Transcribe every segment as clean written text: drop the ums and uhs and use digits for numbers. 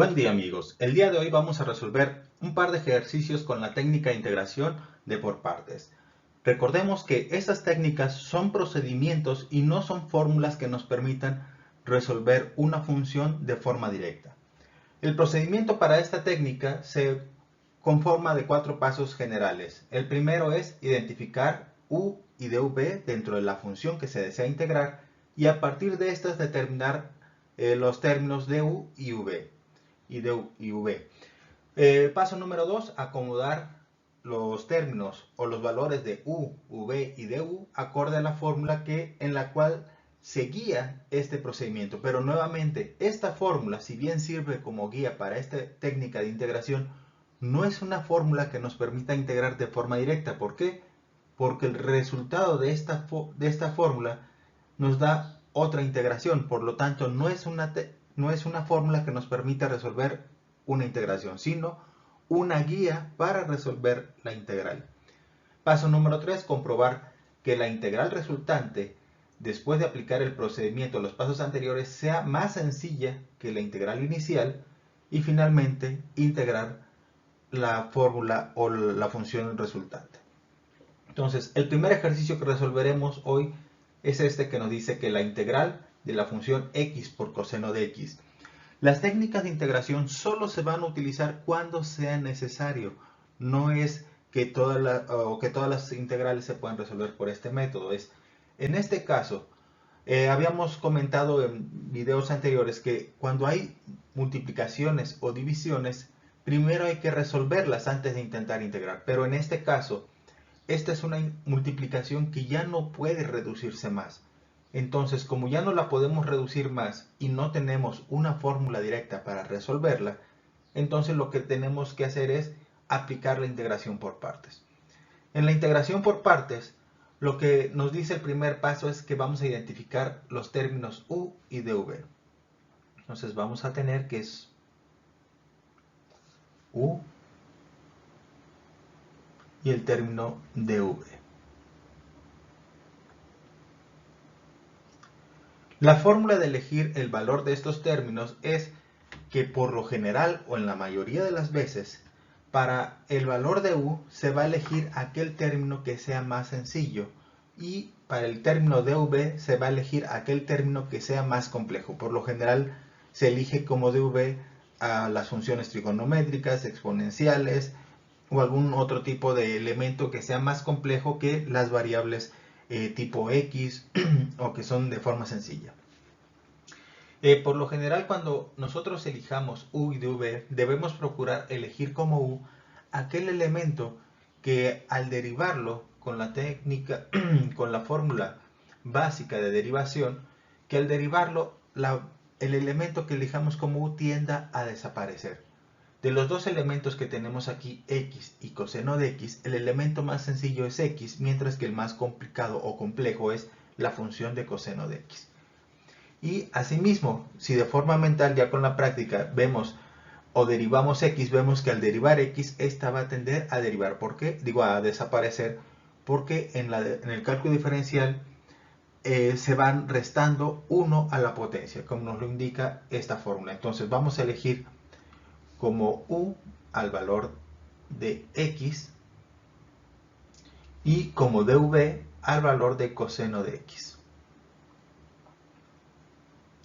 Buen día amigos, el día de hoy vamos a resolver un par de ejercicios con la técnica de integración de por partes. Recordemos que estas técnicas son procedimientos y no son fórmulas que nos permitan resolver una función de forma directa. El procedimiento para esta técnica se conforma de 4 pasos generales. El primero es identificar u y dv dentro de la función que se desea integrar y a partir de estas determinar los términos de u y v. Paso número 2, acomodar los términos o los valores de u, v y du acorde a la fórmula en la cual se guía este procedimiento. Pero nuevamente, esta fórmula, si bien sirve como guía para esta técnica de integración, no es una fórmula que nos permita integrar de forma directa. ¿Por qué? Porque el resultado de esta fórmula nos da otra integración. Por lo tanto, no es una fórmula que nos permita resolver una integración, sino una guía para resolver la integral. Paso número 3, comprobar que la integral resultante, después de aplicar el procedimiento de los pasos anteriores, sea más sencilla que la integral inicial. Y finalmente, integrar la fórmula o la función resultante. Entonces, el primer ejercicio que resolveremos hoy es este que nos dice que la integral de la función x por coseno de x. Las técnicas de integración solo se van a utilizar cuando sea necesario. No es que todas las integrales se puedan resolver por este método. En este caso, habíamos comentado en videos anteriores que cuando hay multiplicaciones o divisiones, primero hay que resolverlas antes de intentar integrar. Pero en este caso, esta es una multiplicación que ya no puede reducirse más. Entonces, como ya no la podemos reducir más y no tenemos una fórmula directa para resolverla, entonces lo que tenemos que hacer es aplicar la integración por partes. En la integración por partes, lo que nos dice el primer paso es que vamos a identificar los términos u y dv. Entonces vamos a tener que es u y el término dv. La fórmula de elegir el valor de estos términos es que por lo general o en la mayoría de las veces, para el valor de u se va a elegir aquel término que sea más sencillo y para el término de v se va a elegir aquel término que sea más complejo. Por lo general se elige como dv a las funciones trigonométricas, exponenciales o algún otro tipo de elemento que sea más complejo que las variables tipo x o que son de forma sencilla. Por lo general, cuando nosotros elijamos u y dv, debemos procurar elegir como u aquel elemento que al derivarlo con la técnica, con la fórmula básica de derivación, que al derivarlo el elemento que elijamos como u tienda a desaparecer. De los dos elementos que tenemos aquí, x y coseno de x, el elemento más sencillo es x, mientras que el más complicado o complejo es la función de coseno de x. Y asimismo, si de forma mental ya con la práctica vemos o derivamos x, vemos que al derivar x, esta va a tender a derivar. ¿Por qué? Digo, a desaparecer, porque en el cálculo diferencial se van restando 1 a la potencia, como nos lo indica esta fórmula. Entonces vamos a elegir como u al valor de x y como dv al valor de coseno de x.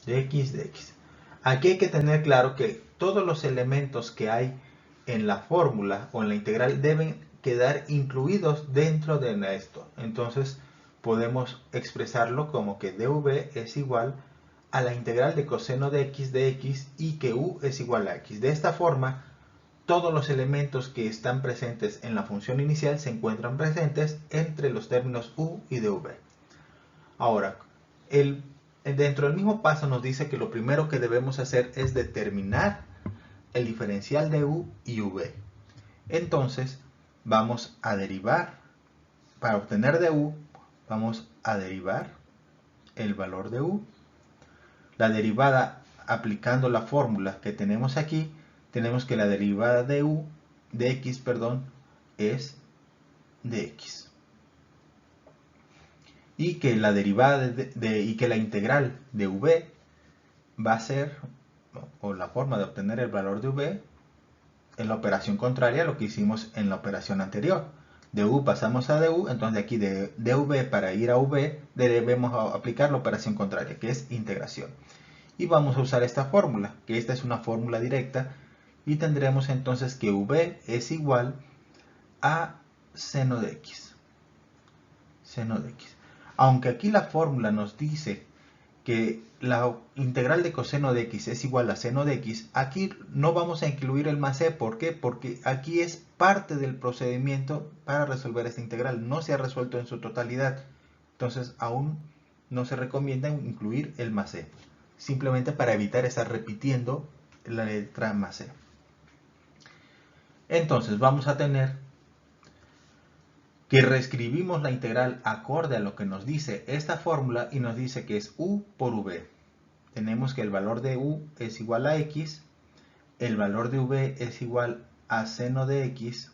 De x. Aquí hay que tener claro que todos los elementos que hay en la fórmula o en la integral deben quedar incluidos dentro de esto. Entonces podemos expresarlo como que dv es igual a la integral de coseno de x y que u es igual a x. De esta forma, todos los elementos que están presentes en la función inicial se encuentran presentes entre los términos u y dv. Ahora, dentro del mismo paso nos dice que lo primero que debemos hacer es determinar el diferencial de u y v. Entonces, vamos a derivar, para obtener de u, vamos a derivar el valor de u. La derivada, aplicando la fórmula que tenemos aquí, tenemos que la derivada de x, es de x. Y que la derivada y que la integral de v va a ser o la forma de obtener el valor de v es la operación contraria a lo que hicimos en la operación anterior. De u pasamos a du, entonces de aquí de v para ir a v debemos aplicar la operación contraria, que es integración. Y vamos a usar esta fórmula, que esta es una fórmula directa, y tendremos entonces que v es igual a seno de x. Seno de x. Aunque aquí la fórmula nos dice que la integral de coseno de x es igual a seno de x, aquí no vamos a incluir el más c. ¿Por qué? Porque aquí es parte del procedimiento para resolver esta integral. No se ha resuelto en su totalidad. Entonces aún no se recomienda incluir el más c. Simplemente para evitar estar repitiendo la letra más c. Entonces vamos a tener que reescribimos la integral acorde a lo que nos dice esta fórmula y nos dice que es u por v. Tenemos que el valor de u es igual a x, el valor de v es igual a seno de x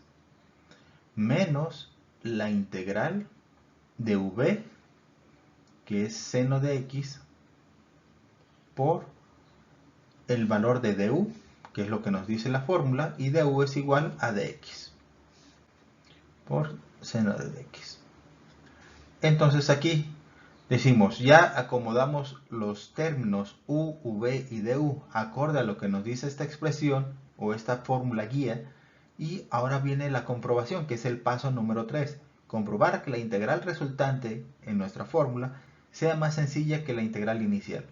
menos la integral de v, que es seno de x, por el valor de du, que es lo que nos dice la fórmula, y du es igual a dx por seno de dx. Entonces aquí decimos, ya acomodamos los términos u, v y du acorde a lo que nos dice esta expresión o esta fórmula guía, y ahora viene la comprobación, que es el paso número 3. Comprobar que la integral resultante en nuestra fórmula sea más sencilla que la integral inicial.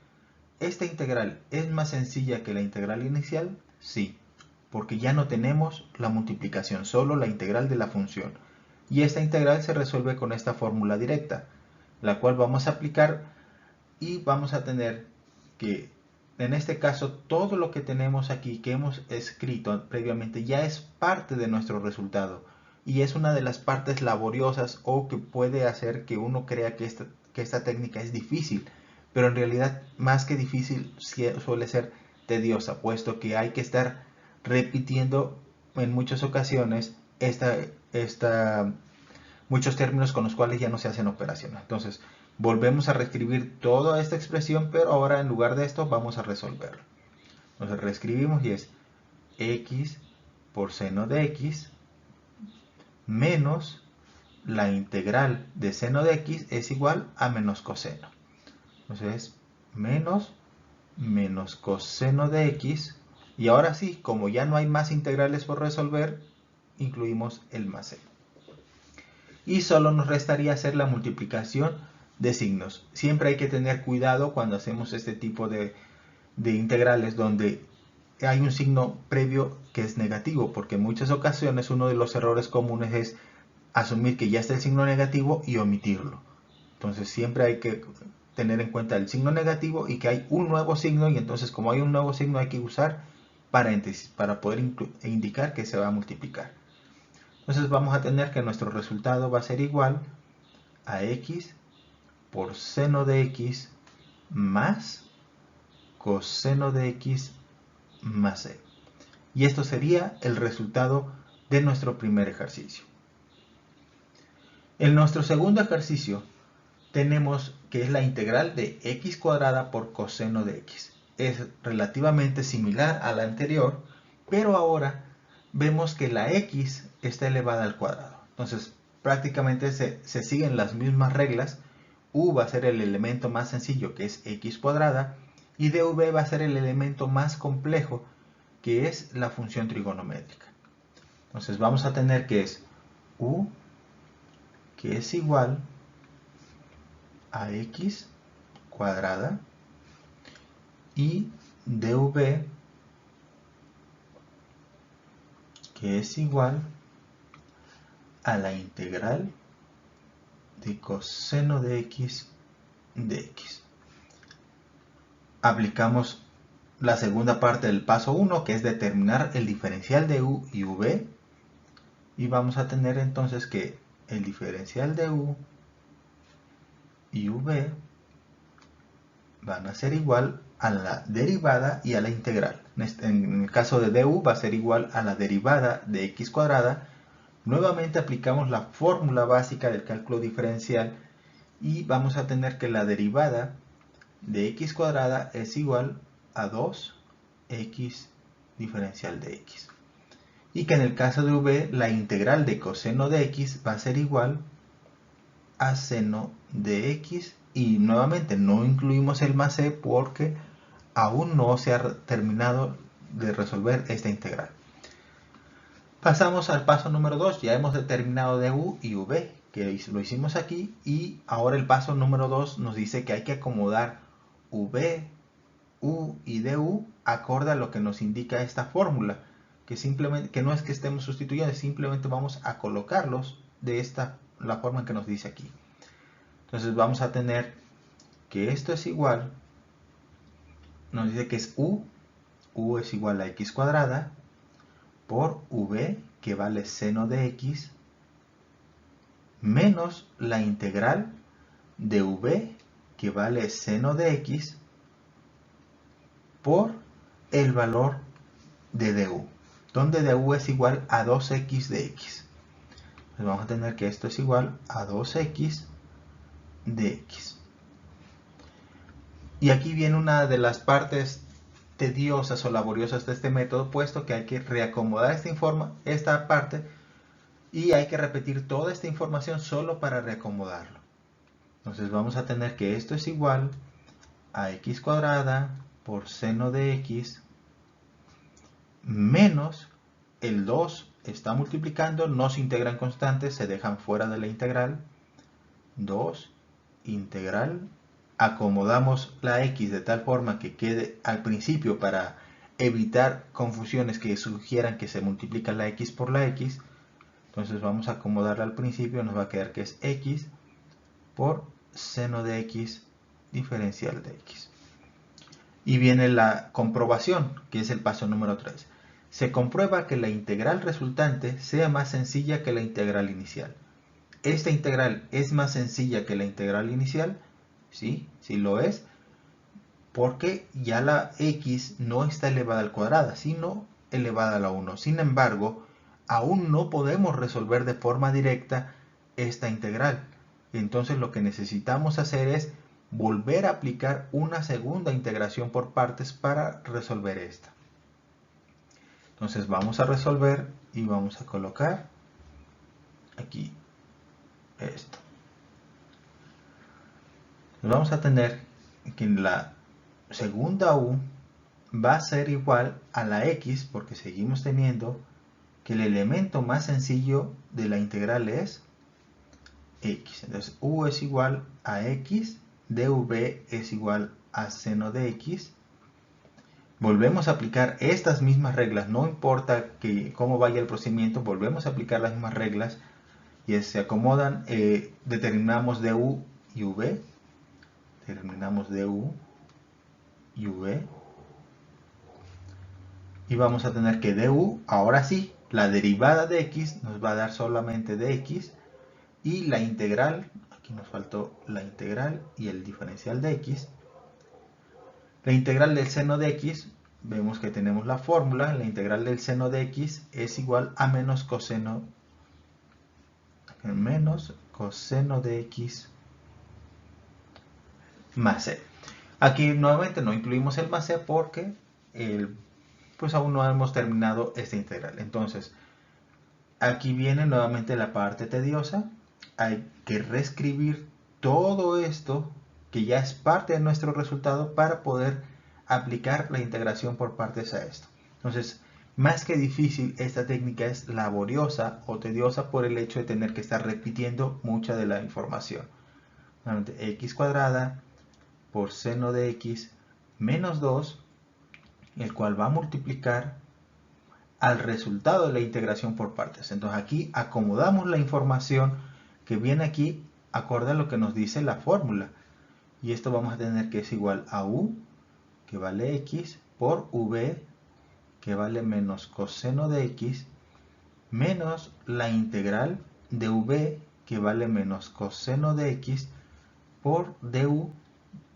¿Esta integral es más sencilla que la integral inicial? Sí, porque ya no tenemos la multiplicación, solo la integral de la función. Y esta integral se resuelve con esta fórmula directa, la cual vamos a aplicar y vamos a tener que, en este caso, todo lo que tenemos aquí, que hemos escrito previamente, ya es parte de nuestro resultado. Y es una de las partes laboriosas o que puede hacer que uno crea que esta técnica es difícil. Pero en realidad, más que difícil, suele ser tediosa, puesto que hay que estar repitiendo en muchas ocasiones muchos términos con los cuales ya no se hacen operaciones. Entonces, volvemos a reescribir toda esta expresión, pero ahora en lugar de esto vamos a resolverlo. Entonces, reescribimos y es x por seno de x menos la integral de seno de x es igual a menos coseno. Entonces, menos coseno de x. Y ahora sí, como ya no hay más integrales por resolver, incluimos el más c. Y solo nos restaría hacer la multiplicación de signos. Siempre hay que tener cuidado cuando hacemos este tipo de integrales donde hay un signo previo que es negativo, porque en muchas ocasiones uno de los errores comunes es asumir que ya está el signo negativo y omitirlo. Entonces siempre hay que tener en cuenta el signo negativo y que hay un nuevo signo, y entonces como hay un nuevo signo hay que usar paréntesis para poder indicar que se va a multiplicar. Entonces vamos a tener que nuestro resultado va a ser igual a x por seno de x más coseno de x más c. Y esto sería el resultado de nuestro primer ejercicio. En nuestro segundo ejercicio tenemos que es la integral de x cuadrada por coseno de x. Es relativamente similar a la anterior, pero ahora vemos que la x está elevada al cuadrado. Entonces prácticamente se siguen las mismas reglas. U va a ser el elemento más sencillo, que es x cuadrada, y dv va a ser el elemento más complejo, que es la función trigonométrica. Entonces vamos a tener que es u, que es igual a x cuadrada, y dv, que es igual a la integral de coseno de x de x. Aplicamos la segunda parte del paso 1, que es determinar el diferencial de u y v, y vamos a tener entonces que el diferencial de u y v van a ser igual a la derivada y a la integral. En el caso de du va a ser igual a la derivada de x cuadrada. Nuevamente aplicamos la fórmula básica del cálculo diferencial y vamos a tener que la derivada de x cuadrada es igual a 2 x diferencial de x. Y que en el caso de v, la integral de coseno de x va a ser igual a seno de x. Y nuevamente no incluimos el más c porque aún no se ha terminado de resolver esta integral. Pasamos al paso número 2. Ya hemos determinado du y v, que lo hicimos aquí. Y ahora el paso número 2 nos dice que hay que acomodar v, u y du acorde a lo que nos indica esta fórmula. Que no es que estemos sustituyendo, simplemente vamos a colocarlos de la forma en que nos dice aquí. Entonces vamos a tener que esto es igual, nos dice que es u es igual a x cuadrada, por v, que vale seno de x, menos la integral de v, que vale seno de x, por el valor de du, donde du es igual a 2x de x. Entonces vamos a tener que esto es igual a 2x de x. Y aquí viene una de las partes tediosas o laboriosas de este método, puesto que hay que reacomodar esta parte y hay que repetir toda esta información solo para reacomodarlo. Entonces vamos a tener que esto es igual a x cuadrada por seno de x menos el 2 está multiplicando, no se integran constantes, se dejan fuera de la integral. 2 integral, acomodamos la x de tal forma que quede al principio para evitar confusiones que sugieran que se multiplica la x por la x. Entonces vamos a acomodarla al principio, nos va a quedar que es x por seno de x diferencial de x. Y viene la comprobación, que es el paso número 3. Se comprueba que la integral resultante sea más sencilla que la integral inicial. ¿Esta integral es más sencilla que la integral inicial? Sí, sí lo es, porque ya la x no está elevada al cuadrado, sino elevada a la 1. Sin embargo, aún no podemos resolver de forma directa esta integral. Entonces lo que necesitamos hacer es volver a aplicar una segunda integración por partes para resolver esta. Entonces vamos a resolver y vamos a colocar aquí esto. Vamos a tener que la segunda u va a ser igual a la x, porque seguimos teniendo que el elemento más sencillo de la integral es x. Entonces u es igual a x, dv es igual a seno de x. Volvemos a aplicar estas mismas reglas, no importa cómo vaya el procedimiento, volvemos a aplicar las mismas reglas y se acomodan, determinamos du y v, determinamos du y v, y vamos a tener que du, ahora sí, la derivada de x nos va a dar solamente de x, y la integral, aquí nos faltó la integral y el diferencial de x. La integral del seno de x, vemos que tenemos la fórmula, la integral del seno de x es igual a menos coseno de x más c. Aquí nuevamente no incluimos el más c porque pues aún no hemos terminado esta integral. Entonces, aquí viene nuevamente la parte tediosa. Hay que reescribir todo esto que ya es parte de nuestro resultado para poder aplicar la integración por partes a esto. Entonces, más que difícil, esta técnica es laboriosa o tediosa por el hecho de tener que estar repitiendo mucha de la información. Nuevamente, x cuadrada por seno de x menos 2, el cual va a multiplicar al resultado de la integración por partes. Entonces aquí acomodamos la información que viene aquí acorde a lo que nos dice la fórmula. Y esto vamos a tener que es igual a u, que vale x, por v, que vale menos coseno de x, menos la integral de v, que vale menos coseno de x, por du,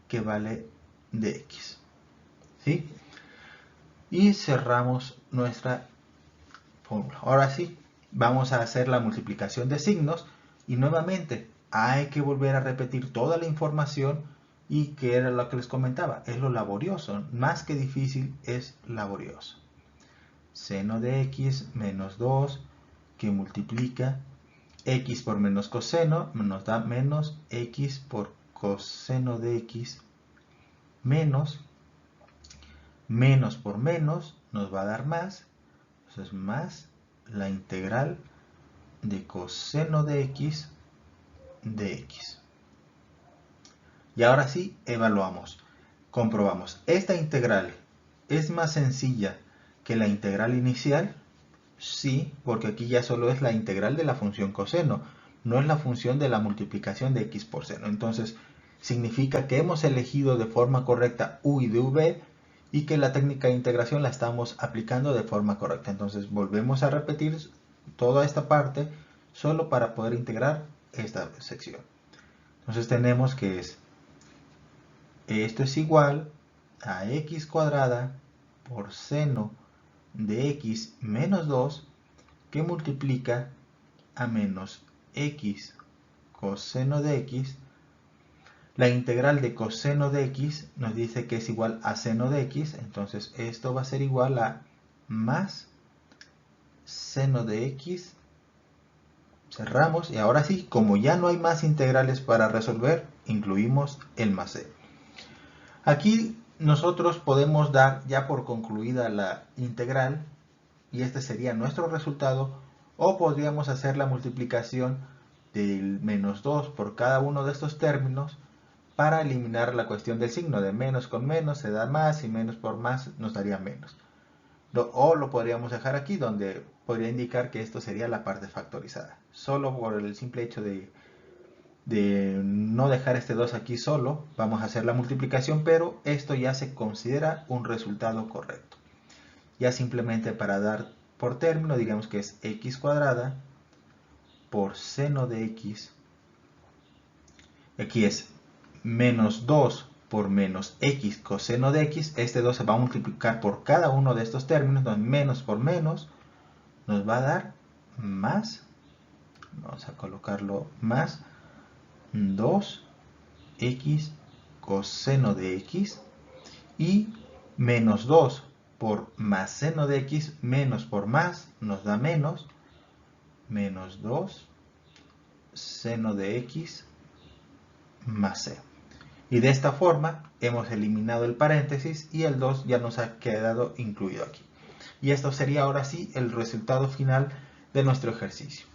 que vale de x. ¿Sí? Y cerramos nuestra fórmula. Ahora sí, vamos a hacer la multiplicación de signos y nuevamente hay que volver a repetir toda la información y que era lo que les comentaba, es lo laborioso, más que difícil es laborioso. Seno de x menos 2 que multiplica x por menos coseno nos da menos x por coseno de x menos por menos nos va a dar más, entonces más la integral de coseno de x. Y ahora sí, evaluamos, comprobamos, ¿esta integral es más sencilla que la integral inicial? Sí, porque aquí ya solo es la integral de la función coseno, no es la función de la multiplicación de x por seno. Entonces, significa que hemos elegido de forma correcta u y v y que la técnica de integración la estamos aplicando de forma correcta. Entonces, volvemos a repetir toda esta parte solo para poder integrar esta sección. Entonces, tenemos que esto es igual a x cuadrada por seno de x menos 2 que multiplica a menos x coseno de x. La integral de coseno de x nos dice que es igual a seno de x, entonces esto va a ser igual a más seno de x. Cerramos y ahora sí, como ya no hay más integrales para resolver, incluimos el más c. Aquí nosotros podemos dar ya por concluida la integral y este sería nuestro resultado, o podríamos hacer la multiplicación del menos 2 por cada uno de estos términos para eliminar la cuestión del signo. De menos con menos se da más y menos por más nos daría menos. O lo podríamos dejar aquí donde podría indicar que esto sería la parte factorizada. Solo por el simple hecho de no dejar este 2 aquí solo, vamos a hacer la multiplicación, pero esto ya se considera un resultado correcto. Ya simplemente para dar por término, digamos que es x cuadrada por seno de x. Aquí es menos 2 por menos x coseno de x. Este 2 se va a multiplicar por cada uno de estos términos, donde menos por menos nos va a dar más. Vamos a colocarlo más 2x coseno de x y menos 2 por más seno de x menos por más nos da menos 2 seno de x más c. Y de esta forma hemos eliminado el paréntesis y el 2 ya nos ha quedado incluido aquí. Y esto sería ahora sí el resultado final de nuestro ejercicio.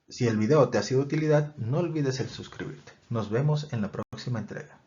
Si el video te ha sido de utilidad, no olvides el suscribirte. Nos vemos en la próxima entrega.